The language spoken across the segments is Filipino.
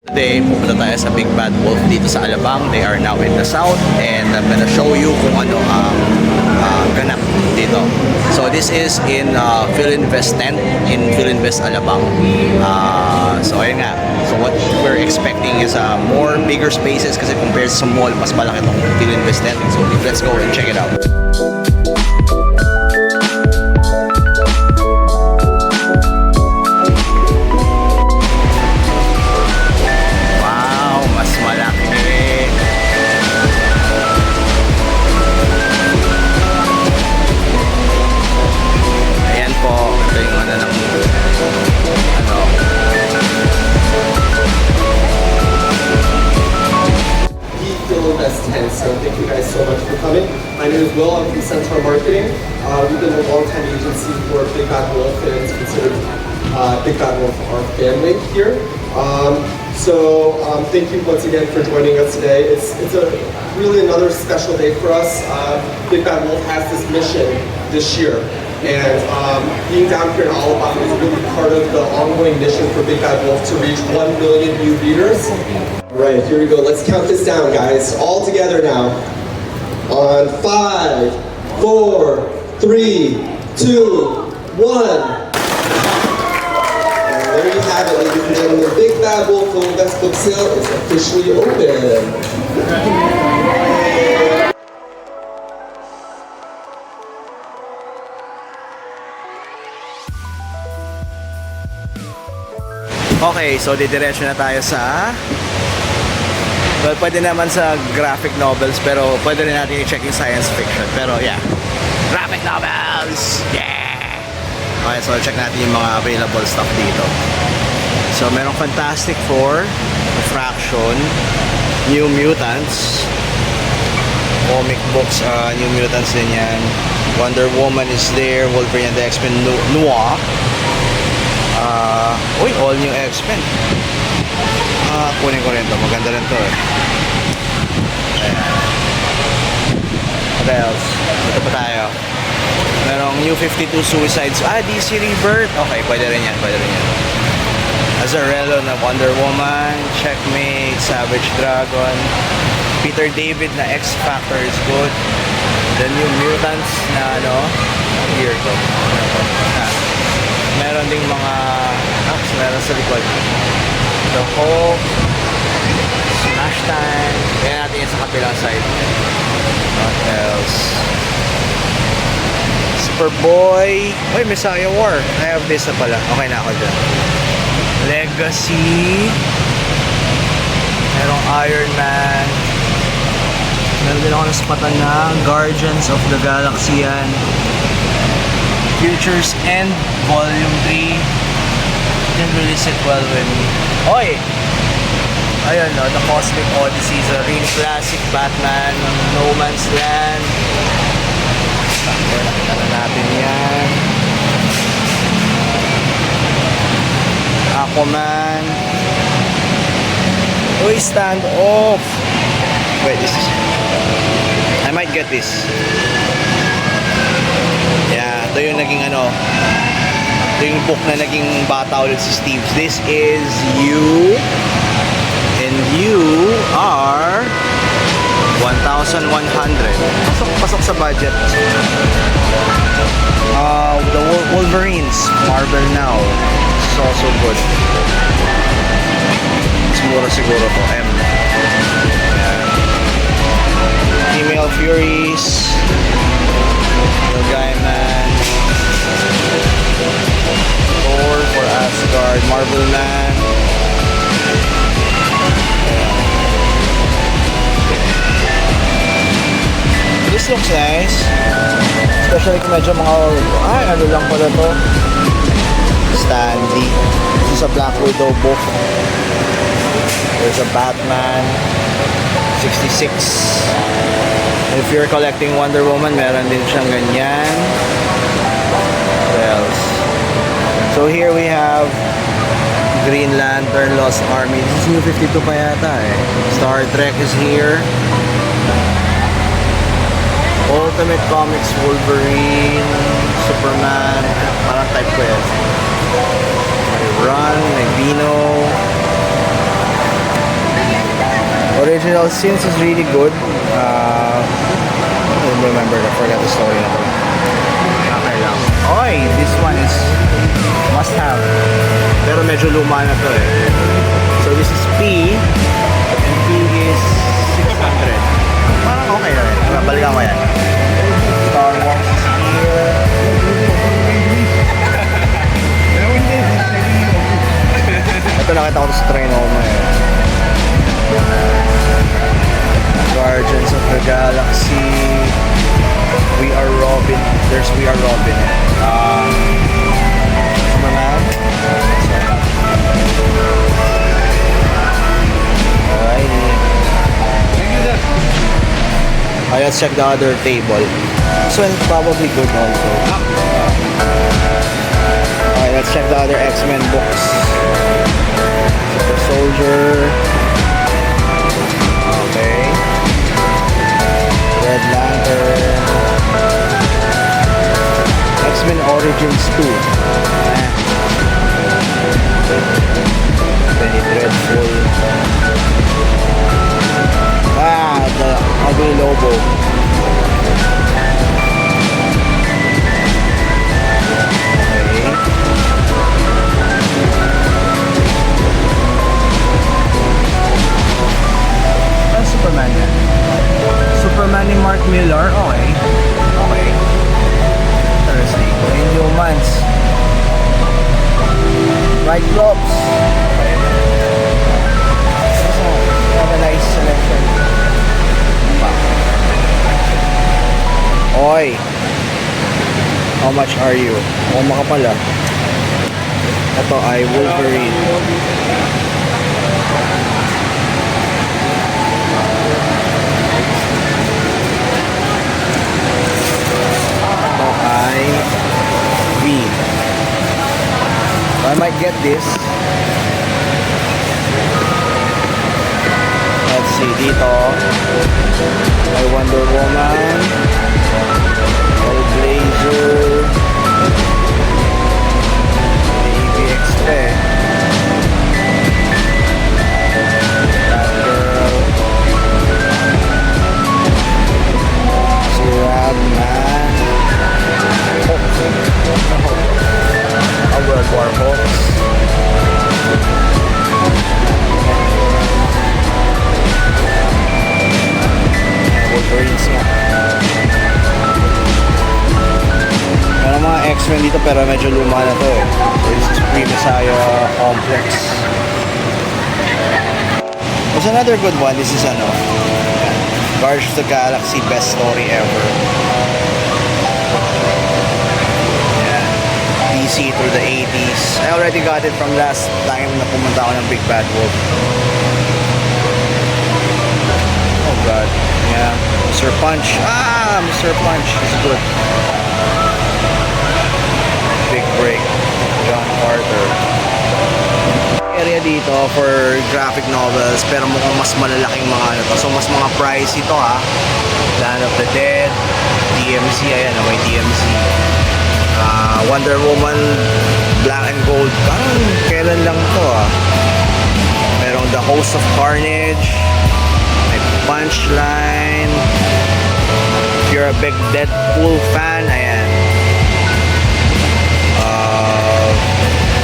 Today, pupunta tayo sa Big Bad Wolf dito sa Alabang. They are now in the south and I'm gonna show you kung ano ang ganap dito. So this is in Philinvest tent in Philinvest Alabang. So ayun nga. So what we're expecting is more bigger spaces kasi compared sa mall, mas malaki itong Philinvest tent. So let's go and check it out. So thank you guys so much for coming. My name is Will. I'm from Centaur Marketing. We've been a long-time agency for Big Bad Wolf, and it's considered Big Bad Wolf our family here. Thank you once again for joining us today. It's really another special day for us. Big Bad Wolf has this mission this year, and being down here in Alabama is really part of the ongoing mission for Big Bad Wolf to reach 1 million new readers. Right, here we go. Let's count this down, guys. All together now. On 5, 4, 3, 2, 1. And there you have it, ladies and gentlemen. The Big Bad Wolf Philinvest book sale is officially open. Okay, so didiretso na tayo sa pwede naman sa graphic novels pero pwede rin natin i-check yung science fiction. Pero yeah, graphic novels! Yeah! Okay, so check natin yung mga available stuff dito. So merong Fantastic Four, Fraction, New Mutants, comic books, New Mutants din yan. Wonder Woman is there, Wolverine and the X-Men Noir. All new X-Men. Kunin ko rin to. Maganda rin to eh. Ayan. What else? Ito pa tayo. Merong New 52 Suicides. DC Rebirth. Okay, pwede rin yan. Pwede rin yan. Azarello na Wonder Woman. Checkmate. Savage Dragon. Peter David na X Factor is good. The New Mutants na here to. Meron ding mga meron sa likod. The Hulk, Smash Time. Kaya natin yan sa kapilang side. What else? Superboy. Uy, Messiah War. I have this na pala. Okay na ako dyan. Legacy. Merong Iron Man. Meron din ako naspatan na Guardians of the Galaxy yan. Futures End Volume 3. Didn't really sit well with me. Oy! Ayun The Cosmic Odyssey is a real classic Batman, No Man's Land. Nakita na natin yan. Aquaman. Uy, Stand Off. Wait, this is... I might get this. Yeah, ito yung naging ito yung book na naging bata ulit si Steve. This is you and you are 1,100. Pasok sa budget. The Wolverines, Marvel Now. It's also good. It's mura siguro to M. Ayan. Female Furies, The Gaiman, Thor for Asgard, Marvel Man. This looks nice. Especially kung medyo mga ano lang pala to. Stanley. This is a Black Widow book. There's a Batman 66. If you're collecting Wonder Woman, meron din siyang ganyan. What else? So here we have Green Lantern, Lost Army. This is New 52 pa yata eh. Star Trek is here. Ultimate Comics, Wolverine, Superman. Parang type ko yan. May Run, may Vino. original sins is really good. I don't remember, I forgot the story na to. Okay lang. Oy, this one is must have. Pero medyo luma na to eh. So this is P, and P is 600. Parang okay na rin. Balikan ko yan. Star Wars is here. Ito nakita ko sa Trinoma eh. Guardians of the Galaxy. We Are Robin. There's We Are Robin. Superman. Alrighty. Alright, let's check the other table. This one's probably good also. Alright, let's check the other X-Men books. Super Soldier. Okay. Red Lantern. X-Men Origins 2. Penny Dreadful. The Ugly Lobo. Superman yan. Superman ni Mark Millar. Okay. Okay. Interesting. Inhumans. Right Gloves. Have a nice selection. Oy. How much are you? Oh, makapal ah. Ito ay Wolverine. I might get this. Let's see, dito may Wonder Woman, Hellblazer, AVX Batgirl, Ragman, World War Hulk. Wolverines nga. Meron mga X-Men dito pero medyo luma na to eh. So this is Pre-Messiah Complex. There's another good one. This is Guardians of the Galaxy Best Story Ever. DC through the 80s. I already got it from last time na pumunta ako ng Big Bad Wolf. Oh god. Yeah. Mr. Punch. Mr. Punch is good. Big Break. John Carter. Area dito for graphic novels pero mukhang mas malalaking mga to. So mas mga pricey ito Land of the Dead. DMC. Ayan, may DMC. Wonder Woman Black and Gold, parang kailan lang to merong The Host of Carnage, may Punchline. If you're a big Deadpool fan, ayan.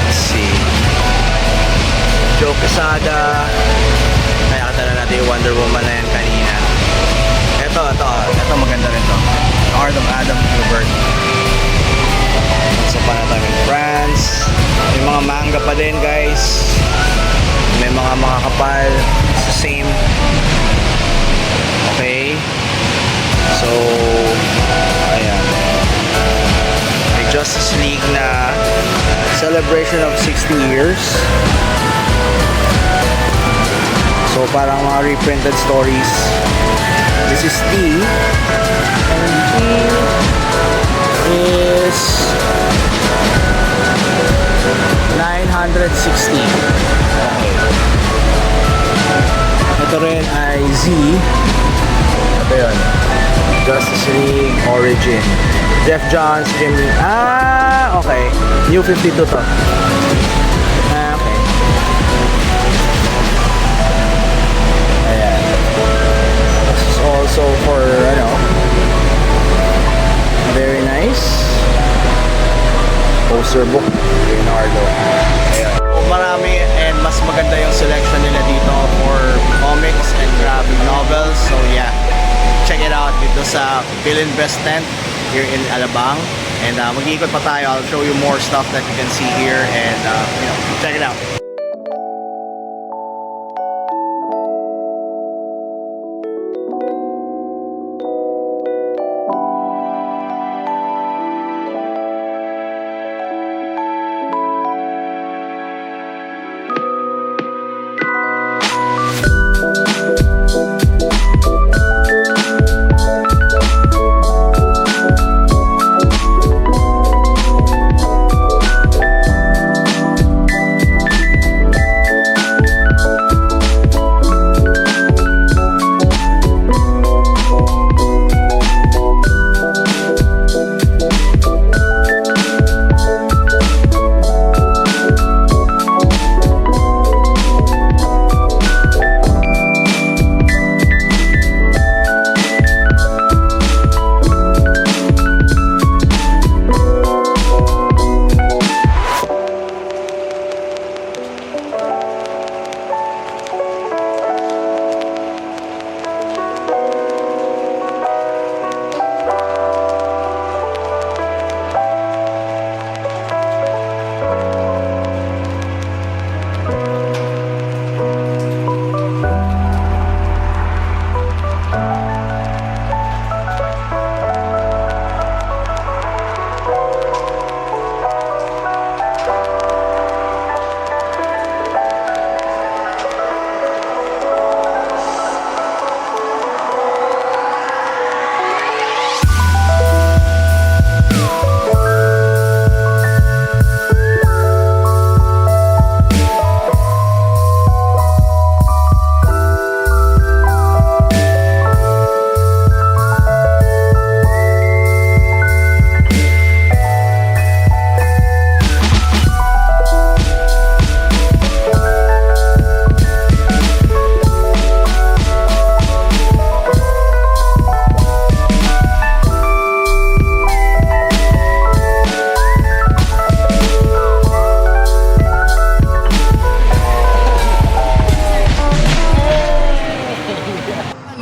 Let's see, Joe Quesada. Nakakita na natin yung Wonder Woman na yan kanina. Ito maganda rin to, Art of Adam Kubert. Sa Panatang in France. May mga manga pa din guys. May mga makakapal. It's the same. Okay. So ayan. May Justice League na celebration of 60 years. So parang mga reprinted stories. This is T. And T is 960. Okay. Ito rin ay Z. Ito yun. Justice League Origin. Jeff Johns, Jim Lee. Okay. New 52 to. Okay. Ayan. poster book. Leonardo. Ayan. Marami and mas maganda yung selection nila dito for comics and graphic novels. So yeah, check it out dito sa Bill Invest Tent here in Alabang. And mag-iikot pa tayo. I'll show you more stuff that you can see here and check it out.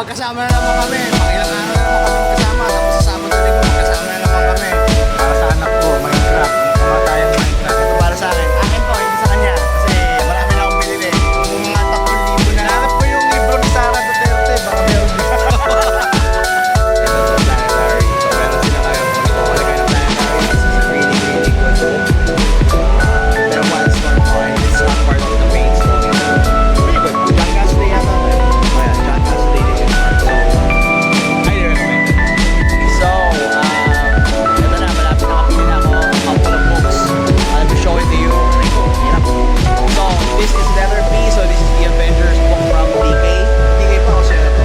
Magkasama na naman kami. Pangilang araw na naman kami magkasama. Tapos sa Sabado na linggo, magkasama na naman kami. Para sa anak ko, Minecraft. Mga tayong Minecraft. Ito para sa akin. Akin po, hindi sa kanya. Kasi marami na akong binili. Yung mga 3,000 na. Hanap ko yung libro ni Sara Duterte. Baka meron din. Ito sa Planetary. So meron sila kayo. Kung ito kalagay ng Planetary, this is really, really good. Pero once more point, it's not part of the main story. Really good. John Cassidy yata. Oh yeah, John Cassidy. So, highly recommended. So, ito na, malapit na kapili na ako. A couple of books. I'll be showing to you. So, this is letter B. So, this is the Avengers book from DK. DK pa ako siya na to.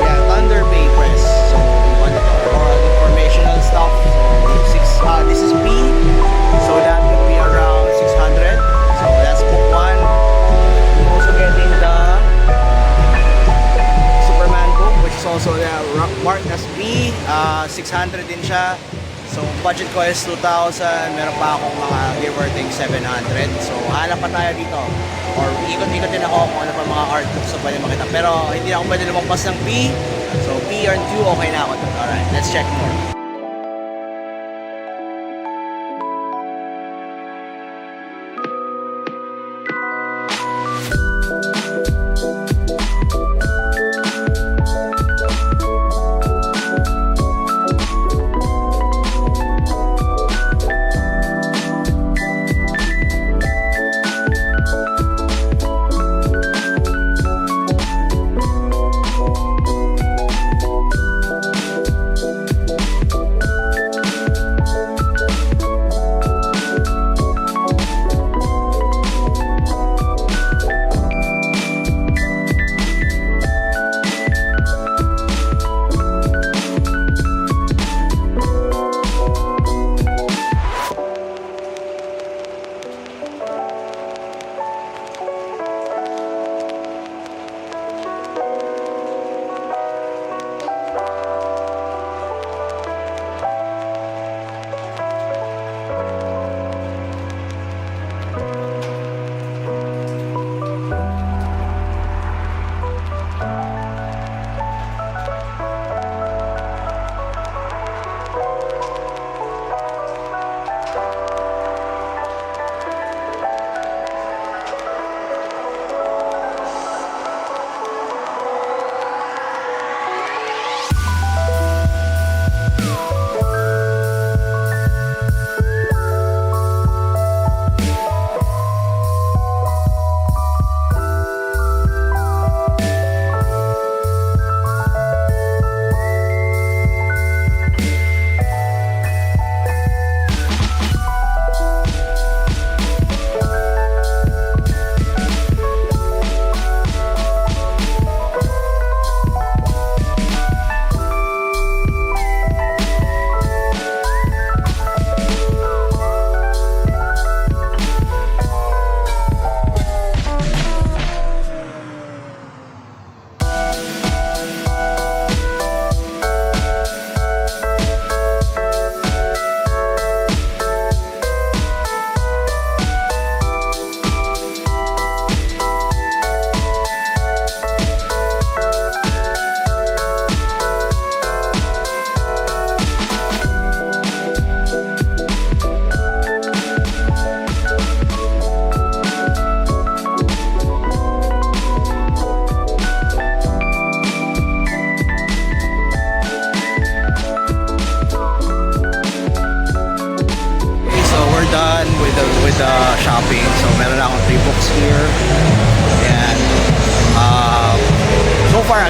Yeah, Thunder Bay Press. So, one for informational stuff. So, this is B. So, that would be around 600. So, that's book 1. I'm also getting the Superman book, which is also marked as B. 600 din siya. So, budget ko is 2,000. Meron pa akong mga give or take 700. So, hanap pa tayo dito. Or ikot-ikot din ako kung ano pa mga art books na pwede makita. Pero hindi ako pwede lumagpas ng B. So, B or 2, okay na ako. Alright, let's check more.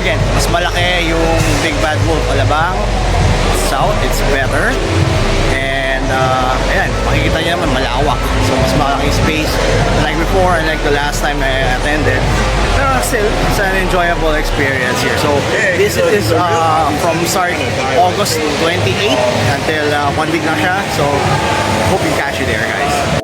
again, mas malaki yung Big Bad Wolf Alabang. South, it's better. And ayan, makikita niyo naman malawak. So mas malaking space. Like before and like the last time I attended. Pero still, it's an enjoyable experience here. So this is from start August 28 until 1 week na siya. So hope you catch you there, guys.